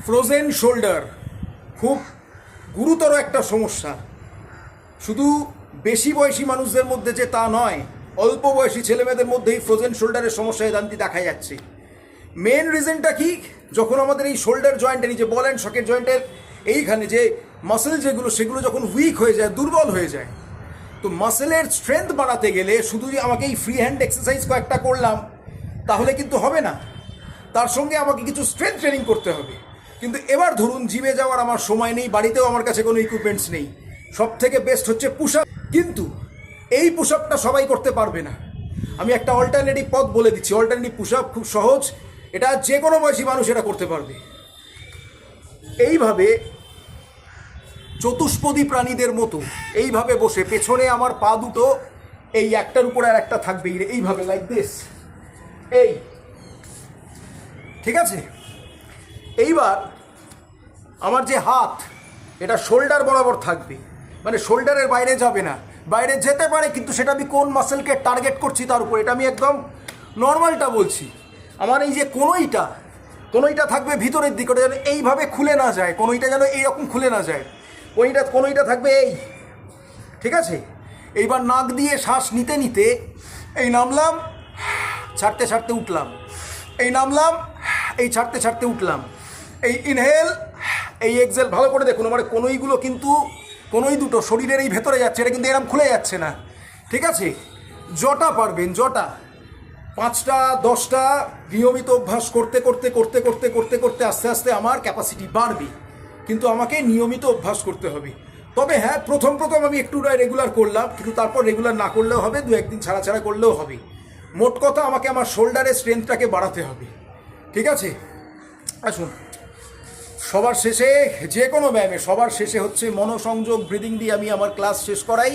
Frozen shoulder খুব গুরুতর একটা সমস্যা। শুধু বেশি বয়সী মানুষদের মধ্যে যে তা নয়, অল্প বয়সী ছেলেমেয়েদের মধ্যেই ফ্রোজেন শোল্ডারের সমস্যা এদান্তি দেখা যাচ্ছে। মেন রিজনটা কি? যখন আমাদের এই শোল্ডার জয়েন্টের নিচে বল অ্যান্ড সকেট জয়েন্টের এইখানে যে মাসেল সেগুলো যখন উইক হয়ে যায়, দুর্বল হয়ে যায়, তো মাসেলের স্ট্রেংথ বাড়াতে গেলে শুধু আমাকে এই ফ্রি হ্যান্ড এক্সারসাইজ কয়েকটা করলাম তাহলে কিন্তু হবে না, তার সঙ্গে আমাকে কিছু স্ট্রেংথ ট্রেনিং করতে হবে। কিন্তু এবার ধরুন জিমে যাওয়ার আমার সময় নেই, বাড়িতেও আমার কাছে কোনো ইকুইপমেন্টস নেই, সব থেকে বেস্ট হচ্ছে পুশ আপ। কিন্তু এই পুশ আপটা সবাই করতে পারবে না। আমি একটা অল্টারনেটিভ পথ বলে দিচ্ছি। অল্টারনেটিভ পুশ আপ খুব সহজ, এটা যে কোনো বয়সী মানুষ এটা করতে পারবে। এইভাবে চতুষ্পদী প্রাণীদের মতো এইভাবে বসে পেছনে আমার পা দুটো এই একটার উপর আর একটা থাকবে, এইভাবে লাইক দিস, এই ঠিক আছে। এইবার আমার যে হাত, এটা শোল্ডার বরাবর থাকবে, মানে শোল্ডারের বাইরে যাবে না। বাইরে যেতে পারে কিন্তু সেটা আমি কোন মাসেলকে টার্গেট করছি তার উপর, এটা আমি একদম নর্মালটা বলছি। আমার এই যে কোনোইটা থাকবে ভিতরের দিকে, ওটা যেন এইভাবে খুলে না যায়, কোনোইটা যেন এইরকম খুলে না যায়, কোনোইটা থাকবে এই, ঠিক আছে। এইবার নাক দিয়ে শ্বাস নিতে নিতে এই নামলাম, ছাড়তে ছাড়তে উঠলাম, এই নামলাম, এই ছাড়তে ছাড়তে উঠলাম, এই ইনহেল, এই এক্সেল। ভালো করে দেখুন, আমার কোনোইগুলো কিন্তু কোনোই দুটো শরীরের এই ভেতরে যাচ্ছে, এটা কিন্তু এরম খুলে যাচ্ছে না, ঠিক আছে। যটা পারবেন, যটা 5টা 10টা নিয়মিত অভ্যাস করতে করতে করতে করতে করতে করতে আস্তে আস্তে আমার ক্যাপাসিটি বাড়বে, কিন্তু আমাকে নিয়মিত অভ্যাস করতে হবে। তবে হ্যাঁ, প্রথম আমি একটু রেগুলার করলাম, কিন্তু তারপর রেগুলার না করলেও হবে, 2-1 দিন ছাড়া ছাড়া করলেও হবে। মোট কথা আমাকে আমার শোল্ডারের স্ট্রেংথটাকে বাড়াতে হবে, ঠিক আছে। আসুন, সবার শেষে যে কোনো ব্যায়ামে সবার শেষে হচ্ছে মনোসংযোগ, ব্রিদিং দিয়ে আমি আমার ক্লাস শেষ করাই।